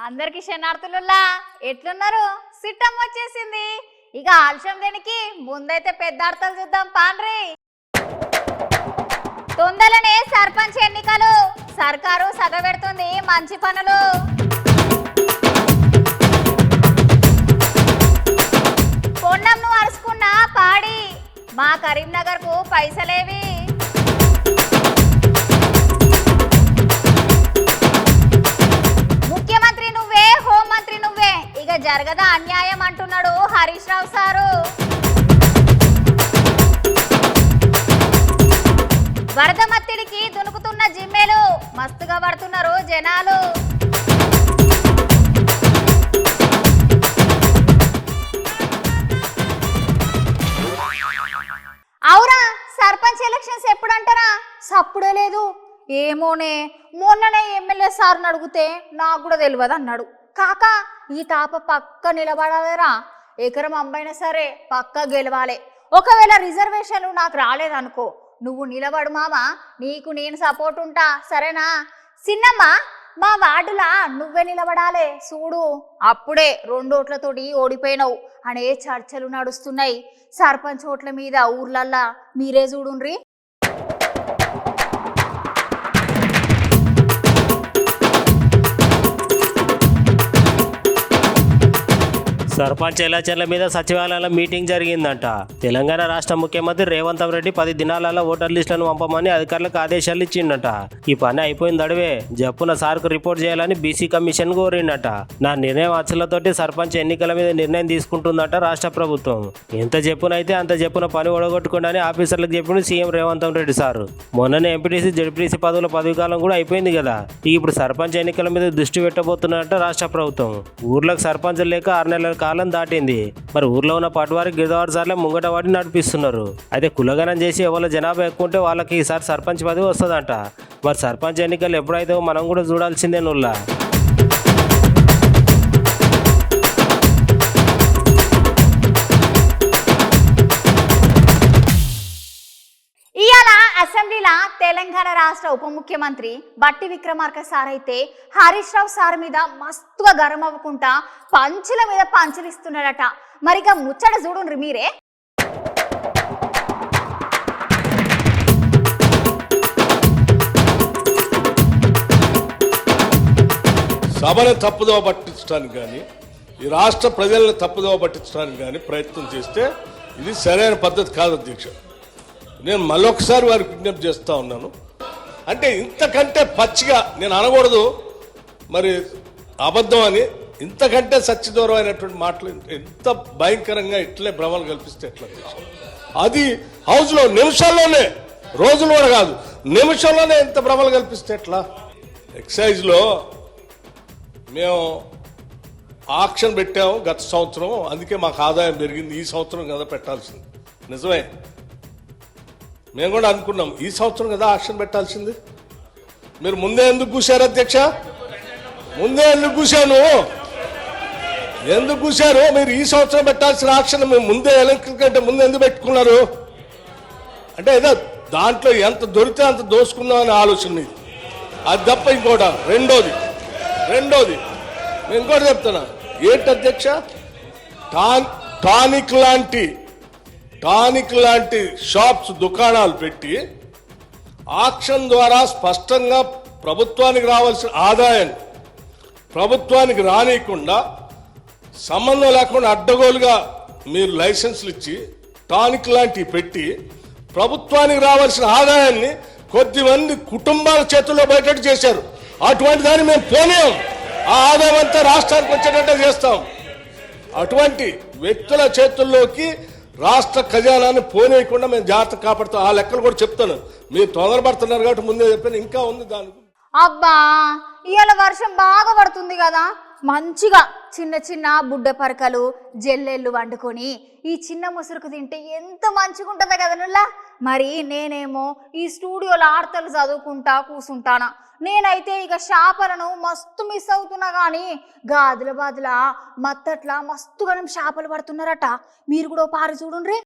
అందరికి శనార్థులుల్లా ఎట్లున్నారు? సిట్టం వచ్చేసింది. ఇక ఆలస్యం దేనికి, ముందైతే పెద్ద అర్థాలు చూద్దాం పాండ్రి. తొందరనే సర్పంచ్ ఎన్నికలు, సర్కారు సగబెడుతుంది మంచి పనులు. పొన్నంను అరుచుకున్న పాడి, మా కరీంనగర్ కు పైసలేవి. ముఖ్యమంత్రి నువ్వే, హోంమంత్రి నువ్వే, ఇక జరగదా అన్యాయం అంటున్నాడు హరీష్ రావు సారు. వరద మత్తిడికి దునుకుతున్న జిమ్మేలు, మస్తుగా పడుతున్నారు జనాలు. అవురా, సర్పంచ్ ఎలక్షన్స్ ఎప్పుడు అంటారా? సప్పుడే లేదు. ఏమోనే, మొన్ననే ఎమ్మెల్యే సార్ని అడిగితే నాకు కూడా తెలియదు అన్నాడు. కాకా ఈ తాప పక్క నిలబడాలేరా, ఎకరం అమ్మైనా సరే పక్క గెలవాలి. ఒకవేళ రిజర్వేషన్లు నాకు రాలేదనుకో, నువ్వు నిలబడు మామా, నీకు నేను సపోర్ట్ ఉంటా, సరేనా? చిన్నమ్మ, మా వార్డులా నువ్వే నిలబడాలే చూడు, అప్పుడే 2 ఓట్లతోటి ఓడిపోయినావు అనే చర్చలు నడుస్తున్నాయి. సర్పంచ్ ఓట్ల మీద ఊర్లల్లా మీరే చూడుండ్రి. సర్పంచ్ ఎలక్షన్ల మీద సచివాలయంలో మీటింగ్ జరిగిందంట. తెలంగాణ రాష్ట్ర ముఖ్యమంత్రి రేవంత్ రెడ్డి 10 దినాలలో ఓటర్ లిస్టులను పంపమని అధికారులకు ఆదేశాలు ఇచ్చిండట. ఈ పని అయిపోయింది అడివే జప్పున సార్కు రిపోర్ట్ చేయాలని బీసీ కమిషన్ కోరిండట. నా నిర్ణయం అచ్చులతోటి సర్పంచ్ ఎన్నికల మీద నిర్ణయం తీసుకుంటుందట రాష్ట్ర ప్రభుత్వం. ఎంత చెప్పునైతే అంత చెప్పున పని ఒడగొట్టుకుంటని ఆఫీసర్లకు చెప్పిండు సీఎం రేవంత్ రెడ్డి సారు. మొన్ననే ఎంపీటీసీ జెడ్పీటీసీ పదవుల పదవికాలం కూడా అయిపోయింది కదా. ఇప్పుడు సర్పంచ్ ఎన్నికల మీద దృష్టి పెట్టబోతున్నట్ట రాష్ట్ర ప్రభుత్వం. ఊర్లకు సర్పంచ్ లేక 6 నెలల కాలం దాటింది. మరి ఊర్లో ఉన్న పట్టువారికి గిరిదావారి సార్లే ముంగట వాడి నడిపిస్తున్నారు. అయితే కులగణం చేసి ఎవరి జనాభా ఎక్కువ ఉంటే వాళ్ళకి ఈసారి సర్పంచ్ పదవి వస్తుందంట. మరి సర్పంచ్ ఎన్నికలు ఎప్పుడైతే మనం కూడా చూడాల్సిందే నుల్లా. ఇవాళ అసెంబ్లీలో తెలంగాణ రాష్ట్ర ఉప ముఖ్యమంత్రి బట్టి విక్రమార్క సార్ అయితే హరీష్ రావు సార్ మీద మస్తుగా గరం అవ్వకుండా పంచుల మీద పంచులు ఇస్తున్నాడట. మరిగా ముచ్చట చూడుండ్రి మీరే. సభను తప్పుదోవ పట్టించడానికి కానీ, ఈ రాష్ట్ర ప్రజలను తప్పుదోవ పట్టించడానికి కానీ ప్రయత్నం చేస్తే ఇది సరైన పద్ధతి కాదు అధ్యక్ష. నేను మళ్ళొకసారి వారికి విజ్ఞప్తి చేస్తూ ఉన్నాను. అంటే ఇంతకంటే పచ్చిగా నేను అనకూడదు, మరి అబద్ధం అని, ఇంతకంటే సత్యదూరమైనటువంటి మాటలు ఎంత భయంకరంగా ఇట్లే భ్రమలు కల్పిస్తే ఎట్లా అధ్యక్ష? అది హౌస్లో నిమిషాల్లోనే, రోజులు కూడా కాదు, నిమిషంలోనే ఎంత భ్రమలు కల్పిస్తే ఎట్లా? ఎక్సైజ్లో మేము ఆక్షన్ పెట్టాము గత సంవత్సరం, అందుకే మాకు ఆదాయం పెరిగింది. ఈ సంవత్సరం కదా పెట్టాల్సింది, నిజమే. మేము కూడా అనుకున్నాం ఈ సంవత్సరం కదా ఆక్షన్ పెట్టాల్సింది. మీరు ముందే ఎందుకు కూశారు అధ్యక్ష? ముందే ఎందుకు కూశాను? ఎందుకు కూశారు? మీరు ఈ సంవత్సరం పెట్టాల్సిన ఆక్షన్ మేము ముందే ఎలక్ట్రిక్ కంటే ముందే ఎందుకు పెట్టుకున్నారు? అంటే ఏదో దాంట్లో ఎంత దొరికితే అంత దోసుకుందాం అనే ఆలోచన మీది. అది తప్ప ఇంకోట. రెండోది నేను ఇంకోటి చెప్తున్నా. ఏంటి అధ్యక్ష? టానిక్ లాంటి షాప్స్, దుకాణాలు పెట్టి ఆక్షన్ ద్వారా స్పష్టంగా ప్రభుత్వానికి రావాల్సిన ఆదాయాన్ని ప్రభుత్వానికి రానియకుండా, సంబంధం లేకుండా అడ్డగోలుగా మీరు లైసెన్సులు ఇచ్చి టానిక్ లాంటివి పెట్టి ప్రభుత్వానికి రావాల్సిన ఆదాయాన్ని కొద్దిమంది కుటుంబాల చేతుల్లో బయటకు చేశారు. అటువంటి దాన్ని మేము పోనీయం. ఆ ఆదాయం అంతా రాష్ట్రానికి వచ్చేటట్టు చేస్తాం. అటువంటి వ్యక్తుల చేతుల్లోకి రాష్ట్ర ఖజానాన్ని పోనీయకుండా మేము జాగ్రత్త కాపాడుతాం. ఆ లెక్కలు కూడా చెప్తాను. మీరు తొందరపడుతున్నారు కాబట్టి ముందే చెప్పాను, ఇంకా ఉంది దానికి. అబ్బా, ఇవాళ వర్షం బాగా పడుతుంది కదా, మంచిగా చిన్న చిన్న బుడ్డ పరకలు జల్లెళ్ళు వండుకొని ఈ చిన్న ముసురుకు తింటే ఎంత మంచిగా ఉంటుందో కదా నుల్లా. మరి నేనేమో ఈ స్టూడియోలో ఆర్తలు చదువుకుంటా కూసుంటానా. నేనైతే ఇక చేపలను మస్తు మిస్ అవుతున్నా. కానీ ఆదిలాబాద్లా మత్తట్లా మస్తుగా చేపలు పడుతున్నారట. మీరు కూడా పారి చూడుండ్రి.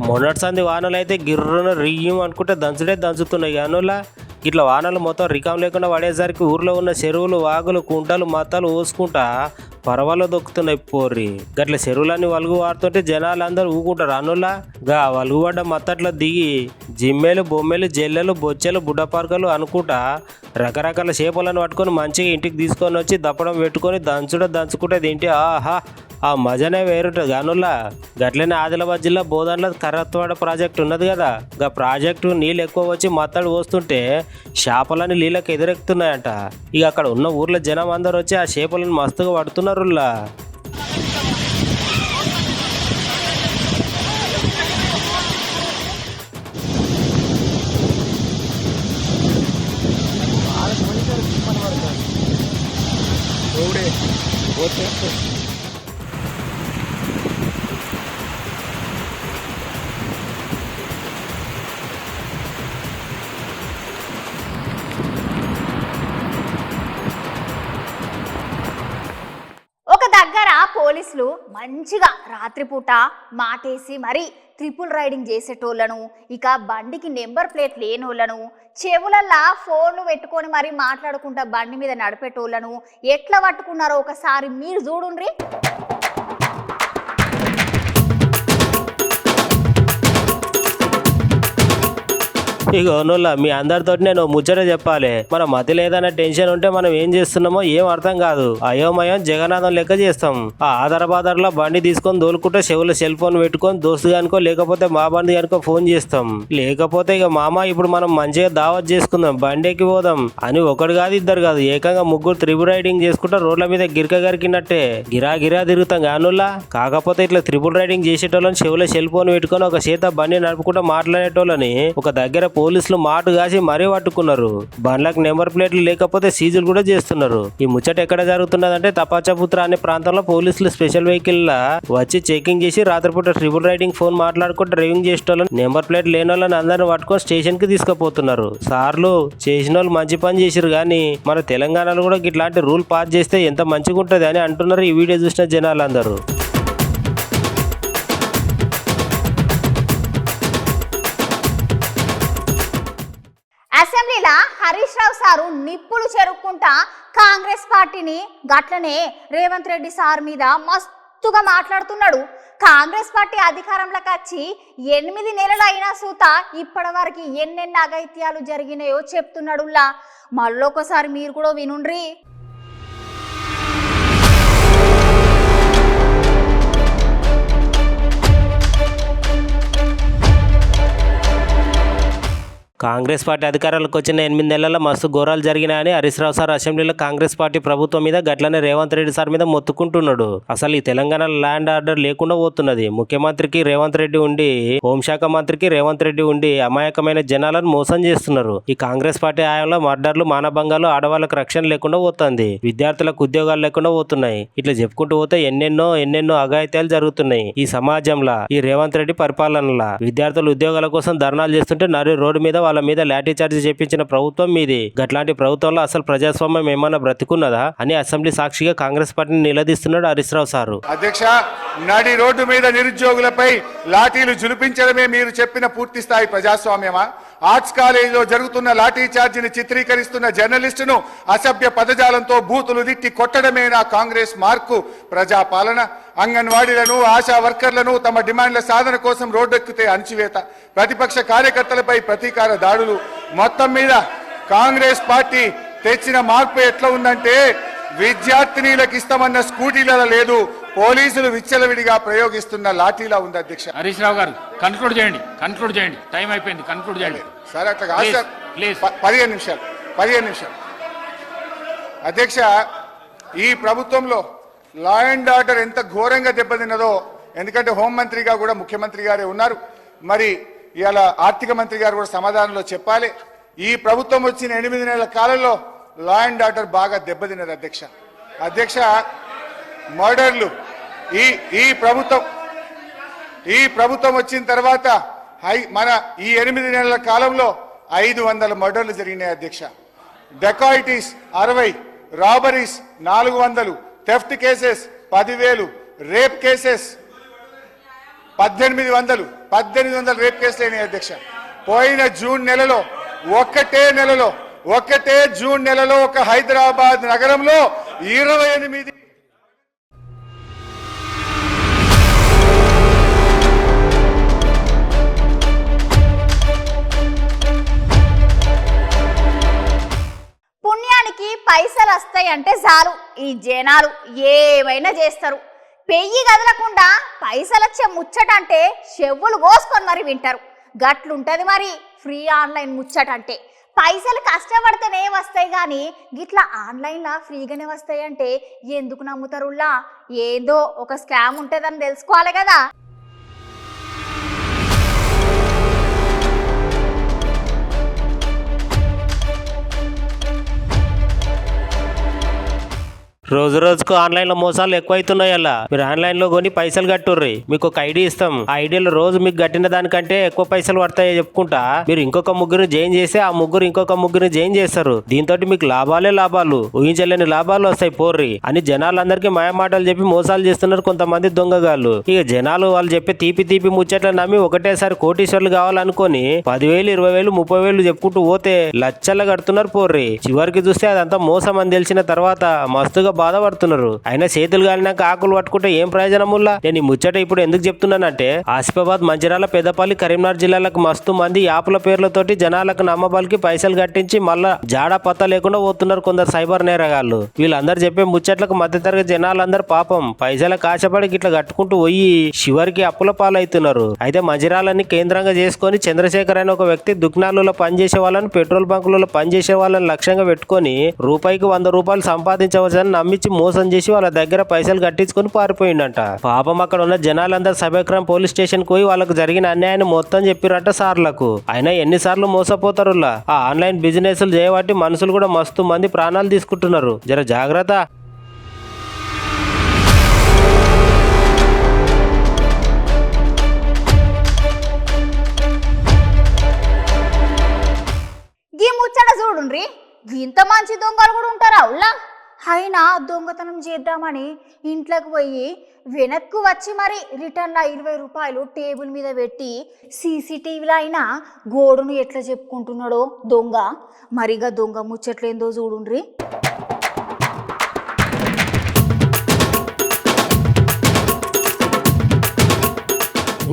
మొన్నటి సంది వానలు అయితే గిర్రన రియ్యం అనుకుంటే దంచుడే దంచుతున్నాయి కానులా ఇట్లా వానలు మొత్తం రికాం లేకుండా పడేసరికి ఊర్లో ఉన్న చెరువులు వాగులు కుంటలు మత్తాలు ఓసుకుంటా పరవలో దొక్కుతున్నాయి పోర్రి గట్ల చెరువులన్నీ వలుగు వాడుతుంటే జనాలు అందరూ ఊకుంటారు అనులా గా వలుగుపడ్డ మత్తట్లో దిగి జిమ్మేలు బొమ్మేలు జల్లెలు బొచ్చెలు బుడ్డపార్కలు అనుకుంటా రకరకాల చేపలను పట్టుకొని మంచిగా ఇంటికి తీసుకొని వచ్చి దప్పడం పెట్టుకొని దంచుకుంటే తింటే ఆహా ఆ మజనే వేరుంటుంది గానుల్లా గట్లనే ఆదిలాబాద్ జిల్లా బోధన్లో కర్రత్వాడ ప్రాజెక్ట్ ఉన్నది కదా గా ప్రాజెక్టు నీళ్ళు ఎక్కువ వచ్చి మత్తడి పోస్తుంటే చేపలని నీళ్ళకి ఎదురెక్కుతున్నాయంట ఇక అక్కడ ఉన్న ఊర్లో జనం అందరూ వచ్చి ఆ చేపలను మస్తుగా పడుతున్నారులా ఒక దగ్గర పోలీసులు మంచిగా రాత్రిపూట మాటేసి మరి ట్రిపుల్ రైడింగ్ చేసేటోళ్ళను ఇక బండికి నెంబర్ ప్లేట్ లేనోళ్ళను చెవులల్లా ఫోన్లు పెట్టుకొని మరి మాట్లాడుకుంటా బండి మీద నడిపేటోళ్ళను ఎట్లా పట్టుకున్నారో ఒకసారి మీరు చూడుండ్రి. ఇక నోళ్ళ మీ అందరితో నేను ముచ్చట చెప్పాలి మన మధ్యలో ఏదైనా టెన్షన్ ఉంటే మనం ఏం చేస్తున్నామో ఏం అర్థం కాదు అయోమయం జగన్నాథం లెక్క చేస్తాం ఆ ఆధారబాదర్లో బండి తీసుకొని దోలుకుంటే చెవులు సెల్ ఫోన్ పెట్టుకొని దోస్తు కనుకో లేకపోతే మా బండి కనుకో ఫోన్ చేస్తాం లేకపోతే ఇక మామ ఇప్పుడు మనం మంచిగా దావత్ చేసుకుందాం బండి ఎక్కి పోదాం అని ఒకటి కాదు ఇద్దరు కాదు ఏకంగా ముగ్గురు త్రిబుల్ రైడింగ్ చేసుకుంటే రోడ్ల మీద గిరిక గరికినట్టే గిరా గిరా తిరుగుతాం గానుల్లా కాకపోతే ఇట్లా త్రిబుల్ రైడింగ్ చేసేటోళ్ళని చెవులో సెల్ ఫోన్ పెట్టుకొని ఒక చేత బండి నడుపుకుంటూ మాట్లాడేటోళ్ళని ఒక దగ్గర పోలీసులు మాటు కాసి మరీ పట్టుకున్నారు బండ్లకు నెంబర్ ప్లేట్లు లేకపోతే సీజులు కూడా చేస్తున్నారు ఈ ముచ్చట ఎక్కడ జరుగుతున్నదంటే తపాచపుత్ర అనే ప్రాంతంలో పోలీసులు స్పెషల్ వెహికల్ లా వచ్చి చెకింగ్ చేసి రాత్రిపూట ట్రిపుల్ రైడింగ్ ఫోన్ మాట్లాడుకుంటూ డ్రైవింగ్ చేసేటోళ్ళని నెంబర్ ప్లేట్ లేని వాళ్ళని అందరిని పట్టుకొని స్టేషన్ కి తీసుకుపోతున్నారు సార్లు చేసిన వాళ్ళు మంచి పని చేసిరు కానీ మన తెలంగాణలో కూడా ఇట్లాంటి రూల్ పాస్ చేస్తే ఎంత మంచిగా ఉంటది అని అంటున్నారు ఈ వీడియో చూసిన జనాలందరూ. అసెంబ్లీలో హరీష్ రావు సారు నిప్పులు చెరుక్కుంటా కాంగ్రెస్ పార్టీని గట్లనే రేవంత్ రెడ్డి సార్ మీద మస్తుగా మాట్లాడుతున్నాడు. కాంగ్రెస్ పార్టీ అధికారంలోకి వచ్చి 8 నెలలు అయినా సూత ఇప్పటి వరకు ఎన్నెన్ని అఘాయిత్యాలు జరిగినాయో చెప్తున్నాడులా. మళ్ళొకసారి మీరు కూడా వినుండ్రి. కాంగ్రెస్ పార్టీ అధికారాలకు వచ్చిన 8 నెలల మస్తు ఘోరాలు జరిగినాయని హరీష్ రావు సార్ అసెంబ్లీలో కాంగ్రెస్ పార్టీ ప్రభుత్వం మీద గట్లనే రేవంత్ రెడ్డి సార్ మీద మొత్తుకుంటున్నాడు. అసలు ఈ తెలంగాణలో ల్యాండ్ ఆర్డర్ లేకుండా పోతున్నది. ముఖ్యమంత్రికి రేవంత్ రెడ్డి ఉండి హోంశాఖ మంత్రికి రేవంత్ రెడ్డి ఉండి అమాయకమైన జనాలను మోసం చేస్తున్నారు. ఈ కాంగ్రెస్ పార్టీ హయాంలో మర్డర్లు మానభంగాలు ఆడవాళ్ళకు రక్షణ లేకుండా పోతుంది. విద్యార్థులకు ఉద్యోగాలు లేకుండా పోతున్నాయి. ఇట్లా చెప్పుకుంటూ పోతే ఎన్నెన్నో అఘాయిత్యాలు జరుగుతున్నాయి ఈ సమాజంలో. ఈ రేవంత్ రెడ్డి పరిపాలనలో విద్యార్థులు ఉద్యోగాల కోసం ధర్నాలు చేస్తుంటే నరి రోడ్డు మీద వాళ్ళ మీద లాఠీ చార్జ్ చేపించిన ప్రభుత్వం మీది. గట్లాంటి ప్రభుత్వంలో అసలు ప్రజాస్వామ్యం ఏమన్నా బ్రతికున్నదా అని అసెంబ్లీ సాక్షిగా కాంగ్రెస్ పార్టీని నిలదీస్తున్నాడు హరీష్ రావు సారు. అధ్యక్ష, నడి రోడ్డు మీద నిరుద్యోగులపై లాఠీలు జులిపించడమే మీరు చెప్పిన పూర్తి స్థాయి ప్రజాస్వామ్యమా? ఆర్ట్స్ కాలేజీలో జరుగుతున్న లాఠీ చార్జిని చిత్రీకరిస్తున్న జర్నలిస్టును అసభ్య పదజాలంతో బూతులు తిట్టి కొట్టడమేనా కాంగ్రెస్ మార్కు ప్రజాపాలన? అంగన్వాడీలను ఆశా వర్కర్లను తమ డిమాండ్ల సాధన కోసం రోడ్డెక్కితే అణచివేత, ప్రతిపక్ష కార్యకర్తలపై ప్రతీకార దాడులు. మొత్తం మీద కాంగ్రెస్ పార్టీ తెచ్చిన మార్పు ఎట్లా ఉందంటే విద్యార్థినీలకు ఇస్తామన్న స్కూటీలలో లేదు, పోలీసులు విచ్చలవిడిగా ప్రయోగిస్తున్న లాఠీలా ఉంది. అధ్యక్ష హరీష్ రావు గారు కన్క్లూడ్ చేయండి, టైం అయిపోయింది, కన్క్లూడ్ చేయండి సార్. అట్లా కాదు సార్, 15 నిమిషాలు. అధ్యక్ష, ఈ ప్రభుత్వంలో లా అండ్ ఆర్డర్ ఎంత ఘోరంగా దెబ్బతిన్నదో, ఎందుకంటే హోంమంత్రిగా కూడా ముఖ్యమంత్రి గారే ఉన్నారు, మరి ఇవాళ ఆర్థిక మంత్రి గారు కూడా సమాధానంలో చెప్పాలి. ఈ ప్రభుత్వం వచ్చిన 8 నెలల కాలంలో లా అండ్ ఆర్డర్ బాగా దెబ్బతిన్నది. అధ్యక్ష మర్డర్లు ఈ ప్రభుత్వం వచ్చిన తర్వాత మన ఈ 8 నెలల కాలంలో 500 మర్డర్లు జరిగినాయి. అధ్యక్ష, dacoities 60, robberies 400, theft cases 10,000, rape cases 1800 rape కేసులు అయినాయి అధ్యక్ష. పోయిన జూన్ నెలలో ఒక్కటే జూన్ నెలలో ఒక హైదరాబాద్ నగరంలో 28 పుణ్యానికి పైసలు వస్తాయంటే చాలు ఈ జనాలు ఏమైనా చేస్తారు. పెయ్యి కదలకుండా పైసలు వచ్చే ముచ్చట అంటే చెవులు కోసుకొని మరి వింటారు. గట్లుంటది మరి ఫ్రీ ఆన్లైన్ ముచ్చట అంటే. పైసలు కష్టపడితేనే వస్తాయి కానీ గిట్లా ఆన్లైన్లో ఫ్రీగానే వస్తాయి అంటే ఎందుకు నమ్ముతారులా? ఏందో ఒక స్కామ్ ఉంటుందని తెలుసుకోవాలి కదా. రోజు రోజుకు ఆన్లైన్లో మోసాలు ఎక్కువైతున్నాయి. అలా మీరు ఆన్లైన్లో కొని పైసలు కట్టుర్రి, మీకు ఒక ఐడి ఇస్తాం. ఆ ఐడియాలో రోజు మీకు కట్టిన దానికంటే ఎక్కువ పైసలు పడతాయో చెప్పుకుంటా మీరు ఇంకొక ముగ్గురిని జాయిన్ చేసి ఆ ముగ్గురు ఇంకొక ముగ్గురిని జాయిన్ చేస్తారు. దీంతో మీకు లాభాలు, ఊహించలేని లాభాలు వస్తాయి పోర్రి అని జనాలందరికీ మాయమాటలు చెప్పి మోసాలు చేస్తున్నారు కొంతమంది దొంగగాళ్ళు. ఇక జనాలు వాళ్ళు చెప్పే తీపి ముచ్చట్లు నమ్మి ఒకటేసారి కోటీశ్వర్లు కావాలనుకొని 10,000, 20,000, 30,000 చెప్పుకుంటూ పోతే లచ్చలు కడుతున్నారు పోర్రి. చివరికి చూస్తే అదంతా మోసం అని తెలిసిన తర్వాత మస్తుగా బాధపడుతున్నారు. అయినా చేతులు కాలినాక ఆకులు పట్టుకుంటే ఏం ప్రయోజనం ఉల్లా? నేను ఈ ముచ్చట ఇప్పుడు ఎందుకు చెప్తున్నానంటే ఆసిఫాబాద్, మంచిర్యాల, పెద్దపల్లి, కరీంనగర్ జిల్లాలకు మస్తు మంది యాప్ల పేర్లతోటి జనాలకు నమ్మబాలికి పైసలు కట్టించి మళ్ళా జాడా పత్తా లేకుండా పోతున్నారు కొందరు సైబర్ నేరగాళ్ళు. వీళ్ళందరూ చెప్పే ముచ్చట్లకు మధ్యతరగతి జనాలందరూ పాపం పైసలకు ఆశపడి ఇట్లా కట్టుకుంటూ పోయి చివరికి అప్పుల పాలవుతున్నారు. అయితే మంచిర్యాలని కేంద్రంగా చేసుకొని చంద్రశేఖర్ అనే ఒక వ్యక్తి దుకాణాలలో పనిచేసే వాళ్ళని, పెట్రోల్ బంకులలో పనిచేసే వాళ్ళని లక్ష్యంగా పెట్టుకొని రూపాయికి 100 రూపాయలు సంపాదించవచ్చని నమ్మించి మోసం చేసి వాళ్ళ దగ్గర పైసలు కట్టించుకొని పారిపోయిందంట. పాపం అక్కడ ఉన్న జనాలందరూ సభ్యక్రమం పోలీస్ స్టేషన్ పోయి వాళ్ళకు జరిగిన అన్యాయాన్ని మొత్తం చెప్పిరంట సార్లకు. అయినా ఎన్నిసార్లు మోసపోతారు. ఆ ఆన్లైన్ బిజినెస్లు చేయబట్టి మనుషులు కూడా మస్తు మంది ప్రాణాలు తీసుకుంటున్నారు. జర జాగ్రత్త. గీ ముచ్చట చూడుండ్రి, ఇంత మంచి దొంగలు కూడా ఉంటారా ఉల్లా? అయినా దొంగతనం చేద్దామని ఇంట్లోకి పోయి వెనక్కు వచ్చి మరి రిటర్న్లో 20 రూపాయలు టేబుల్ మీద పెట్టి సీసీటీవీలో అయినా గోడును ఎట్లా చెప్పుకుంటున్నాడో దొంగ. మరిగా దొంగ ముచ్చట్లేందో చూడుండ్రి.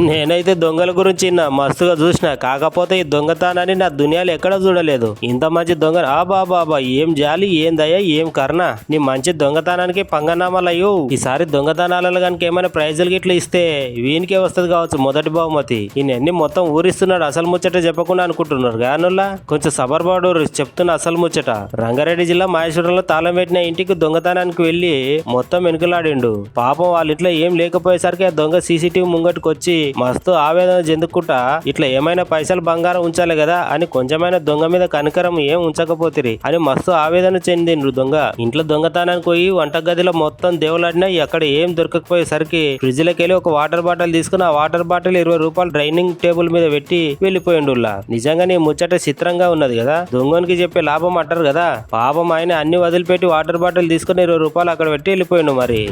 నేనైతే దొంగల గురించి మస్తుగా చూసిన, కాకపోతే ఈ దొంగతనాన్ని నా దునియాలో ఎక్కడ చూడలేదు. ఇంత మంచి దొంగ బాబా ఏం జాలి, ఏం దయ, ఏం కర్ణ. నీ మంచి దొంగతనానికి పంగనామాలయ్యో. ఈసారి దొంగతనాలలో కనుక ఏమైనా ప్రైజులు గిట్లా ఇస్తే వీనికే వస్తుంది కావచ్చు మొదటి బహుమతి. ఈయన్ని మొత్తం ఊరిస్తున్నాడు. అసలు ముచ్చట చెప్పకుండా అనుకుంటున్నారు గానుల్లా. కొంచెం సబర్బాడు చెప్తున్న అసలు ముచ్చట. రంగారెడ్డి జిల్లా మహేశ్వరంలో తాళం పెట్టిన ఇంటికి దొంగతనానికి వెళ్లి మొత్తం వెనుకలాడిండు. పాపం వాళ్ళ ఇంట్లో ఏం లేకపోయేసరికి ఆ దొంగ సీసీటీవీ ముంగటికి వచ్చి మస్తు ఆవేదన చెందుకుంటా ఇట్లా ఏమైనా పైసలు బంగారం ఉంచాలి కదా అని కొంచెమైన దొంగ మీద కనికరం ఏం ఉంచకపోతిరి అని మస్తు ఆవేదన చెందిండ్రు దొంగ. ఇంట్లో దొంగతనానికి పోయి వంటగదిలో మొత్తం దేవులాడినా అక్కడ ఏం దొరకకపోయేసరికి ఫ్రిడ్జ్ లోకి వెళ్ళి ఒక వాటర్ బాటిల్ తీసుకుని ఆ వాటర్ బాటిల్ 20 రూపాయలు డైనింగ్ టేబుల్ మీద పెట్టి వెళ్ళిపోయిండు. నిజంగానే ముచ్చట చిత్రంగా ఉన్నది కదా. దొంగనికి చెప్పే లాభం అంటారు కదా. పాపం ఆయన అన్ని వదిలిపెట్టి వాటర్ బాటిల్ తీసుకుని 20 రూపాయలు అక్కడ పెట్టి వెళ్ళిపోయిండు. మరి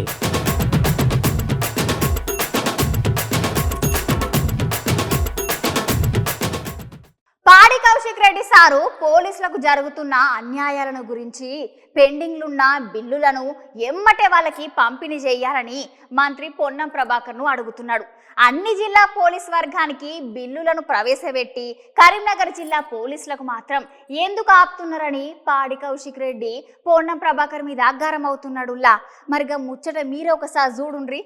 పాడి కౌశిక్ రెడ్డి సారు పోలీసులకు జరుగుతున్న అన్యాయాలను గురించి పెండింగ్లున్న బిల్లులను ఎమ్మటే వాళ్ళకి పంపిణీ చేయాలని మంత్రి పొన్నం ప్రభాకర్ను అడుగుతున్నాడు. అన్ని జిల్లా పోలీస్ వర్గానికి బిల్లులను ప్రవేశపెట్టి కరీంనగర్ జిల్లా పోలీసులకు మాత్రం ఎందుకు ఆపుతున్నారని పాడి కౌశిక్ రెడ్డి పొన్నం ప్రభాకర్ మీద గరం అవుతున్నాడు. మరిగా ముచ్చట మీరే ఒకసారి చూడుండ్రి.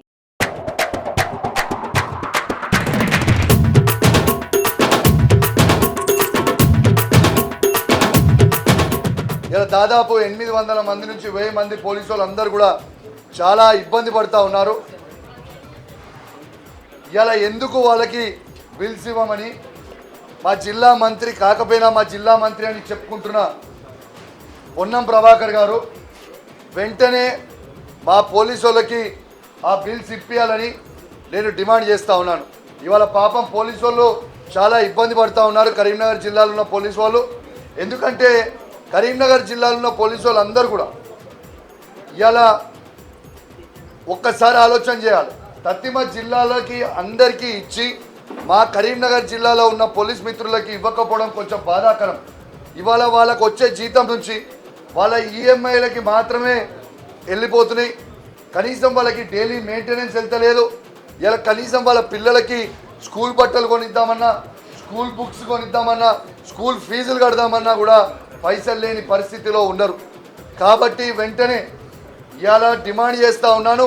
ఇలా దాదాపు 800 మంది నుంచి 1000 మంది పోలీసు వాళ్ళు అందరూ కూడా చాలా ఇబ్బంది పడుతూ ఉన్నారు. ఇలా ఎందుకు వాళ్ళకి బిల్స్ ఇవ్వమని మా జిల్లా మంత్రి కాకపోయినా మా జిల్లా మంత్రి అని చెప్పుకుంటున్న పొన్నం ప్రభాకర్ గారు వెంటనే మా పోలీసు వాళ్ళకి ఆ బిల్స్ ఇప్పియాలని నేను డిమాండ్ చేస్తూ ఉన్నాను. ఇవాళ పాపం పోలీసు వాళ్ళు చాలా ఇబ్బంది పడుతూ ఉన్నారు కరీంనగర్ జిల్లాలో ఉన్న పోలీసు వాళ్ళు. ఎందుకంటే కరీంనగర్ జిల్లాలో ఉన్న పోలీసు వాళ్ళందరూ కూడా ఇలా ఒక్కసారి ఆలోచన చేయాలి. తత్తిమ జిల్లాలకి అందరికీ ఇచ్చి మా కరీంనగర్ జిల్లాలో ఉన్న పోలీస్ మిత్రులకి ఇవ్వకపోవడం కొంచెం బాధాకరం. ఇవాళ వాళ్ళకు వచ్చే జీతం నుంచి వాళ్ళ ఈఎంఐలకి మాత్రమే వెళ్ళిపోతున్నాయి. కనీసం వాళ్ళకి డైలీ మెయింటెనెన్స్ వెళ్తలేదు. ఇలా కనీసం వాళ్ళ పిల్లలకి స్కూల్ బట్టలు కొనిద్దామన్నా, స్కూల్ బుక్స్ కొనిద్దామన్నా, స్కూల్ ఫీజులు కడదామన్నా కూడా పైసలు లేని పరిస్థితిలో ఉన్నారు. కాబట్టి వెంటనే ఇలా డిమాండ్ చేస్తూ ఉన్నాను.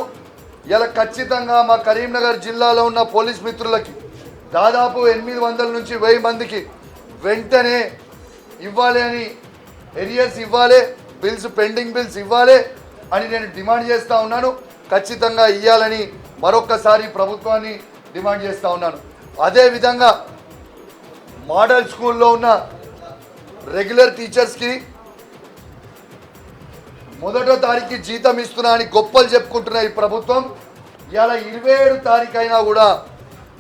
ఇలా ఖచ్చితంగా మా కరీంనగర్ జిల్లాలో ఉన్న పోలీస్ మిత్రులకి దాదాపు 800 నుంచి 1000 మందికి వెంటనే ఇవ్వాలి అని, ఎరియర్స్ ఇవ్వాలి, బిల్స్ పెండింగ్ బిల్స్ ఇవ్వాలి అని నేను డిమాండ్ చేస్తూ ఉన్నాను. ఖచ్చితంగా ఇవ్వాలని మరొక్కసారి ప్రభుత్వాన్ని డిమాండ్ చేస్తూ ఉన్నాను. అదేవిధంగా మోడల్ స్కూల్లో ఉన్న రెగ్యులర్ టీచర్స్కి 1వ తారీఖు జీతం ఇస్తున్నా అని గొప్పలు చెప్పుకుంటున్న ఈ ప్రభుత్వం ఇవాళ 27 తారీఖు అయినా కూడా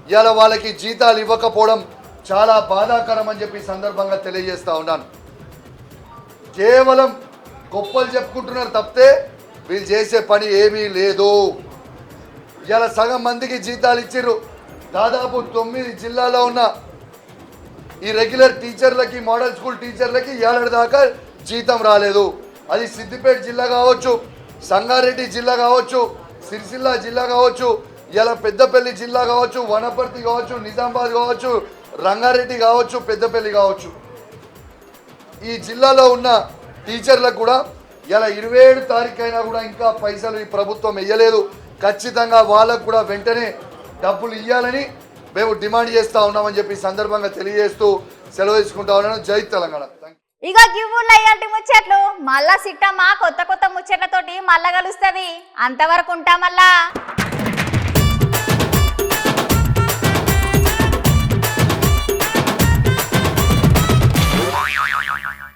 ఇవాళ వాళ్ళకి జీతాలు ఇవ్వకపోవడం చాలా బాధాకరం అని చెప్పి సందర్భంగా తెలియజేస్తూ ఉన్నాను. కేవలం గొప్పలు చెప్పుకుంటున్నారు తప్పితే వీళ్ళు చేసే పని ఏమీ లేదు. ఇవాళ సగం మందికి జీతాలు ఇచ్చిర్రు. దాదాపు 9 జిల్లాలో ఉన్న ఈ రెగ్యులర్ టీచర్లకి, మోడల్ స్కూల్ టీచర్లకి 7 దాకా జీతం రాలేదు. అది సిద్దిపేట జిల్లా కావచ్చు, సంగారెడ్డి జిల్లా కావచ్చు, సిరిసిల్ల జిల్లా కావచ్చు, ఇలా పెద్దపల్లి జిల్లా కావచ్చు, వనపర్తి కావచ్చు, నిజామాబాద్ కావచ్చు, రంగారెడ్డి కావచ్చు, పెద్దపల్లి కావచ్చు. ఈ జిల్లాలో ఉన్న టీచర్లకు కూడా ఇలా 27 తారీఖు అయినా కూడా ఇంకా పైసలు ఈ ప్రభుత్వం వేయలేదు. ఖచ్చితంగా వాళ్ళకు కూడా వెంటనే డబ్బులు ఇవ్వాలని మేము డిమాండ్ చేస్తూ ఉన్నామని చెప్పి సందర్భంగా తెలియజేస్తూ సెలవు తీసుకుంటా ఉన్నాను. జై తెలంగాణ. ఇక గివ్వుళ్ళు అయ్యాటి ముచ్చట్లు మళ్ళా సిట్టమ్మా కొత్త కొత్త ముచ్చట్లతోటి మళ్ళా కలుస్తుంది. అంతవరకు ఉంటా మళ్ళా.